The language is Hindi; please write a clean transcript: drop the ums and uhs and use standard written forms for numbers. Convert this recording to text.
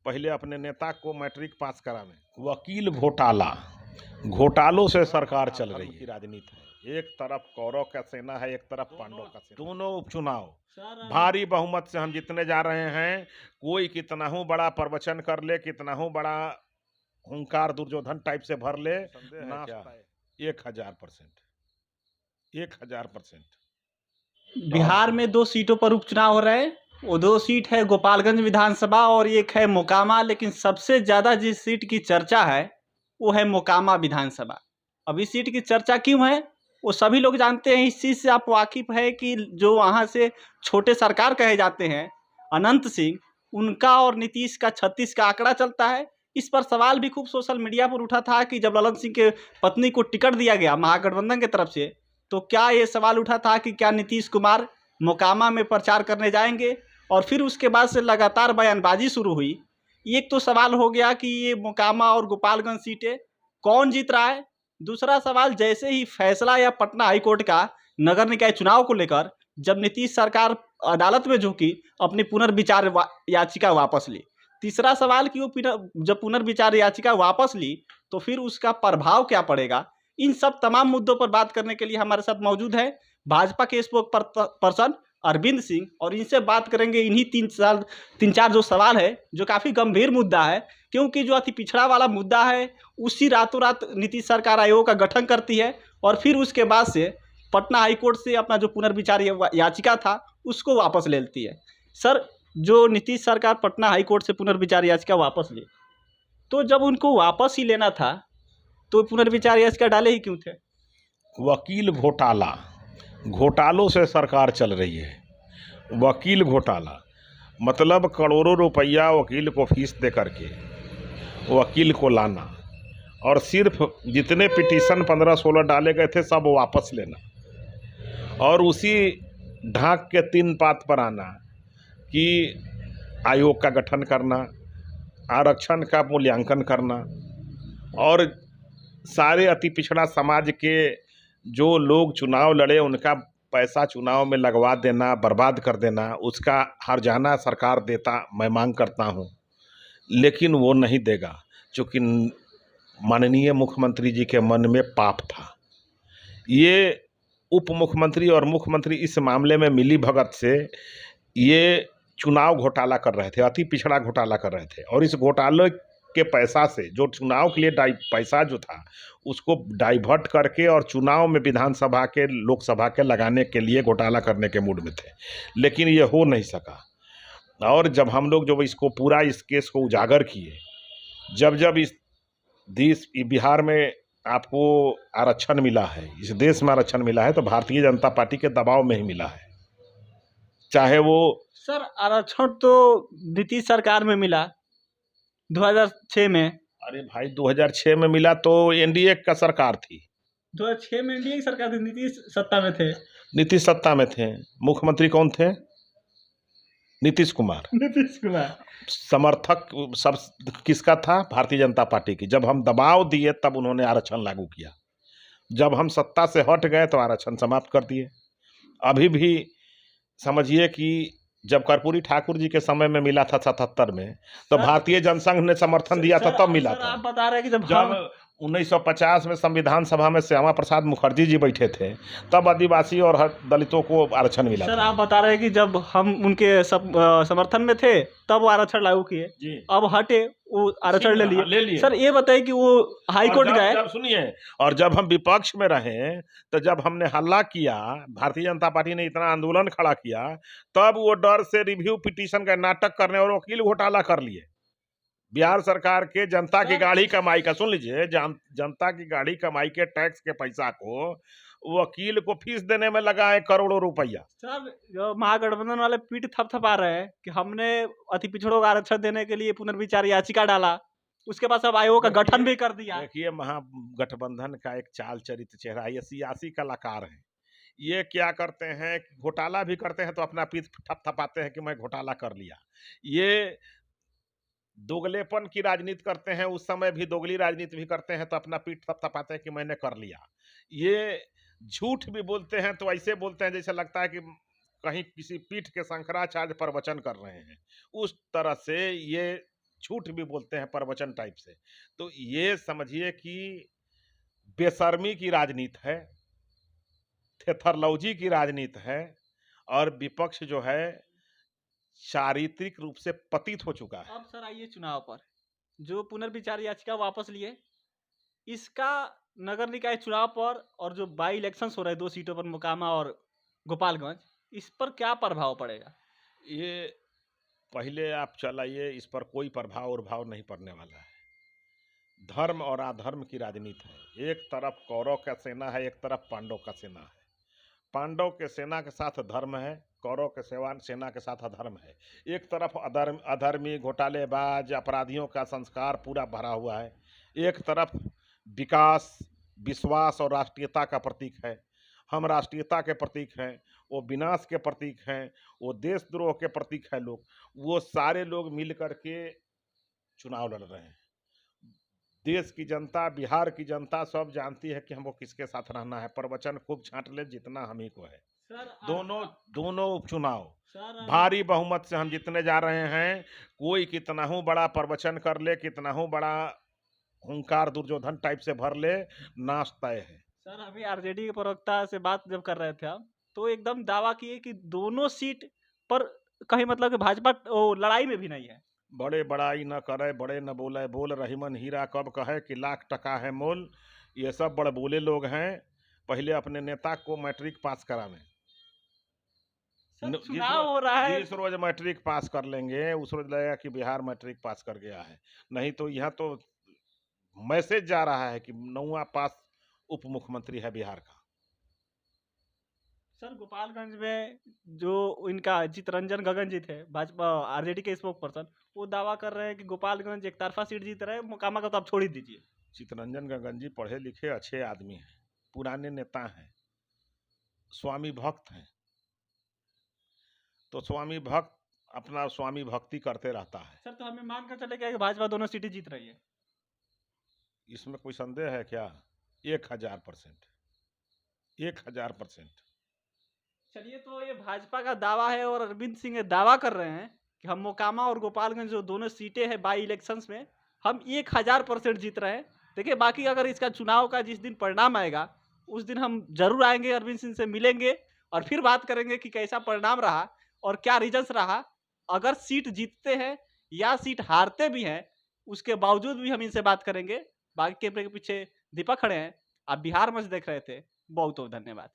पहले अपने नेता को मैट्रिक पास करावें। वकील घोटाला, घोटालों से सरकार चल रही है। राजनीति है, एक तरफ कौरव का सेना है, एक तरफ पांडव का सेना। दोनों उपचुनाव भारी बहुमत से हम जीतने जा रहे हैं। कोई कितना हूँ बड़ा प्रवचन कर ले, कितना हूँ बड़ा हुंकार दुर्योधन टाइप से भर ले, ना 1000%, 1000%। बिहार में 2 सीटों पर उपचुनाव हो रहे हैं। वो 2 सीट है गोपालगंज विधानसभा और एक है मोकामा, लेकिन सबसे ज़्यादा जिस सीट की चर्चा है वो है मोकामा विधानसभा। अब इस सीट की चर्चा क्यों है वो सभी लोग जानते हैं। इस चीज़ से आप वाकिफ़ है कि जो वहाँ से छोटे सरकार कहे जाते हैं अनंत सिंह, उनका और नीतीश का 36 का आंकड़ा चलता है। इस पर सवाल भी खूब सोशल मीडिया पर उठा था कि जब ललन सिंह के पत्नी को टिकट दिया गया महागठबंधन की तरफ से, तो क्या ये सवाल उठा था कि क्या नीतीश कुमार मोकामा में प्रचार करने जाएंगे। और फिर उसके बाद से लगातार बयानबाजी शुरू हुई। एक तो सवाल हो गया कि ये मोकामा और गोपालगंज सीटें कौन जीत रहा है। दूसरा सवाल, जैसे ही फैसला या पटना हाईकोर्ट का नगर निकाय चुनाव को लेकर जब नीतीश सरकार अदालत में झुकी, अपनी पुनर्विचार याचिका वापस ली। तीसरा सवाल कि वो जब पुनर्विचार याचिका वापस ली तो फिर उसका प्रभाव क्या पड़ेगा। इन सब तमाम मुद्दों पर बात करने के लिए हमारे साथ मौजूद है भाजपा के स्पोक पर्सन अरविंद सिंह, और इनसे बात करेंगे इन्हीं 3-4 जो सवाल है जो काफ़ी गंभीर मुद्दा है, क्योंकि जो अति पिछड़ा वाला मुद्दा है उसी रातों रात नीतीश सरकार आयोग का गठन करती है और फिर उसके बाद से पटना हाईकोर्ट से अपना जो पुनर्विचार याचिका था उसको वापस ले लेती है। सर, जो नीतीश सरकार पटना हाईकोर्ट से पुनर्विचार याचिका वापस ली, तो जब उनको वापस ही लेना था तो पुनर्विचार याचिका डाले ही क्यों थे? वकील घोटाला, घोटालों से सरकार चल रही है। वकील घोटाला मतलब करोड़ों रुपया वकील को फीस दे करके वकील को लाना और सिर्फ जितने पिटीशन 15-16 डाले गए थे सब वापस लेना और उसी ढाक के 3 बात पर आना कि आयोग का गठन करना, आरक्षण का मूल्यांकन करना और सारे अति पिछड़ा समाज के जो लोग चुनाव लड़े उनका पैसा चुनाव में लगवा देना, बर्बाद कर देना, उसका हर्जाना सरकार देता मैं मांग करता हूं, लेकिन वो नहीं देगा क्योंकि माननीय मुख्यमंत्री जी के मन में पाप था। ये उप मुख्यमंत्री और मुख्यमंत्री इस मामले में मिली भगत से ये चुनाव घोटाला कर रहे थे, अति पिछड़ा घोटाला कर रहे थे और इस घोटाले के पैसा से जो चुनाव के लिए पैसा जो था उसको डाइवर्ट करके और चुनाव में विधानसभा के लोकसभा के लगाने के लिए घोटाला करने के मूड में थे, लेकिन ये हो नहीं सका। और जब हम लोग जो इसको पूरा इस केस को उजागर किए, जब इस देश बिहार में आपको आरक्षण मिला है, इस देश में आरक्षण मिला है तो भारतीय जनता पार्टी के दबाव में ही मिला है। चाहे वो सर, आरक्षण तो नीतीश सरकार में मिला 2006 में। अरे भाई 2006 में मिला तो एनडीए का सरकार थी। 2006 में एनडीए की सरकार थी, नीतीश सत्ता में थे। नीतीश सत्ता में थे, मुख्यमंत्री कौन थे? नीतीश कुमार। नीतीश कुमार। समर्थक सब किसका था? भारतीय जनता पार्टी की। जब हम दबाव दिए तब उन्होंने आरक्षण लागू किया, जब हम सत्ता से हट गए तो आरक्षण समाप्त कर दिए। अभी भी समझिए कि जब कर्पूरी ठाकुर जी के समय में मिला था 77 में तो भारतीय जनसंघ ने समर्थन दिया था, तब मिला था। आप बता रहे हैं कि जब 1950 में संविधान सभा में श्यामा प्रसाद मुखर्जी जी बैठे थे तब आदिवासी और दलितों को आरक्षण मिला सर था। आप बता रहे हैं कि जब हम उनके समर्थन में थे तब वो आरक्षण लागू किए, अब हटे वो आरक्षण ले लिए। सर ये बताइए कि वो हाई कोर्ट गए। जब सुनिए, और जब हम विपक्ष में रहे तो जब हमने हल्ला किया, भारतीय जनता पार्टी ने इतना आंदोलन खड़ा किया, तब वो डर से रिव्यू पिटीशन का नाटक करने और वकील घोटाला कर लिए। बिहार सरकार के जनता की गाड़ी कमाई का, सुन लीजिए, जनता की गाड़ी कमाई के टैक्स के पैसा को वकील को फीस देने में लगाए करोड़ों रुपया। सर, जो महागठबंधन वाले पीठ थपथपा रहे हैं कि हमने अति पिछड़ों को आरक्षण देने के लिए पुनर्विचार याचिका डाला, उसके बाद सब आयोग का गठन भी कर दिया। देखिए, महागठबंधन का एक चाल चरित्र चेहरा, ये सियासी कलाकार है। ये क्या करते हैं, घोटाला भी करते हैं तो अपना पीठ थपथपाते हैं कि मैं घोटाला कर लिया। ये दोगलेपन की राजनीति करते हैं, उस समय भी दोगली राजनीति भी करते हैं तो अपना पीठ थपथपाते हैं कि मैंने कर लिया। ये झूठ भी बोलते हैं तो ऐसे बोलते हैं जैसे लगता है कि कहीं किसी पीठ के शंकराचार्य प्रवचन कर रहे हैं, उस तरह से ये झूठ भी बोलते हैं प्रवचन टाइप से। तो ये समझिए कि बेशर्मी की राजनीति है, थेथरलौजी की राजनीति है, और विपक्ष जो है चारित्रिक रूप से पतित हो चुका है। अब सर आइए चुनाव पर। जो पुनर्विचार याचिका वापस लिए, इसका नगर निकाय चुनाव पर और जो बाई इलेक्शंस हो रहे हैं 2 सीटों पर, मोकामा और गोपालगंज, इस पर क्या प्रभाव पड़ेगा? ये पहले आप चलाइए, इस पर कोई प्रभाव उर्भाव नहीं पड़ने वाला है। धर्म और अधर्म की राजनीति है। एक तरफ कौरव का सेना है, एक तरफ पांडव का सेना है। पांडव के सेना के साथ धर्म है, कौरव के सेना के साथ अधर्म है। एक तरफ अधर्मी घोटालेबाज अपराधियों का संस्कार पूरा भरा हुआ है, एक तरफ विकास, विश्वास और राष्ट्रीयता का प्रतीक है। हम राष्ट्रीयता के प्रतीक हैं, वो विनाश के प्रतीक हैं, वो देशद्रोह के प्रतीक है लोग। वो सारे लोग मिल करके चुनाव लड़ रहे हैं। देश की जनता, बिहार की जनता सब जानती है कि हमको किसके साथ रहना है। प्रवचन खूब छांट ले जितना हम ही को है। सर दोनों उपचुनाव सर भारी बहुमत से हम जीतने जा रहे हैं। कोई कितना हूँ बड़ा प्रवचन कर ले, कितना हूँ बड़ा हुंकार दुर्योधन टाइप से भर ले, नाश तय है। सर अभी आरजेडी के प्रवक्ता से बात जब कर रहे थे आप, तो एकदम दावा किए कि दोनों सीट पर कहीं मतलब कि भाजपा लड़ाई में भी नहीं है। बड़े बड़ाई न करे, बड़े न बोले, बोल रहीमन हीरा कब कहे कि लाख टका है मोल। ये सब बड़े बोले लोग हैं। पहले अपने नेता को मैट्रिक पास करावें। सर चुनाव हो रहा है, जिस रोज मैट्रिक पास कर लेंगे उस रोज लगेगा कि बिहार मैट्रिक पास कर गया है। नहीं तो यहाँ तो मैसेज जा रहा है कि 9वां पास उप मुख्यमंत्री है बिहार का। सर गोपालगंज में जो इनका चितरंजन गगन जी थे, भाजपा आरजेडी के स्पोक पर्सन, वो दावा कर रहे हैं कि गोपालगंज एक तरफा सीट जीत रहे हैं, मोकामा का तो आप छोड़ ही दीजिए। चितरंजन गगन जी पढ़े लिखे अच्छे आदमी हैं, पुराने नेता हैं, स्वामी भक्त हैं। तो स्वामी भक्त अपना स्वामी भक्ति करते रहता है। सर तो हमें मान कर चले कि भाजपा दोनों सीटें जीत रही है। इसमें कोई संदेह है क्या? 1000%, 1000%। चलिए, तो ये भाजपा का दावा है और अरविंद सिंह ये दावा कर रहे हैं कि हम मोकामा और गोपालगंज जो दोनों सीटें हैं बाई इलेक्शंस में, हम 1000% जीत रहे हैं। देखिए, बाकी अगर इसका चुनाव का जिस दिन परिणाम आएगा, उस दिन हम जरूर आएंगे, अरविंद सिंह से मिलेंगे और फिर बात करेंगे कि कैसा परिणाम रहा और क्या रीजंस रहा। अगर सीट जीतते हैं या सीट हारते भी हैं, उसके बावजूद भी हम इनसे बात करेंगे। बाकी कैमरे के पीछे दीपक खड़े हैं, आप बिहार मंच देख रहे थे। बहुत बहुत धन्यवाद।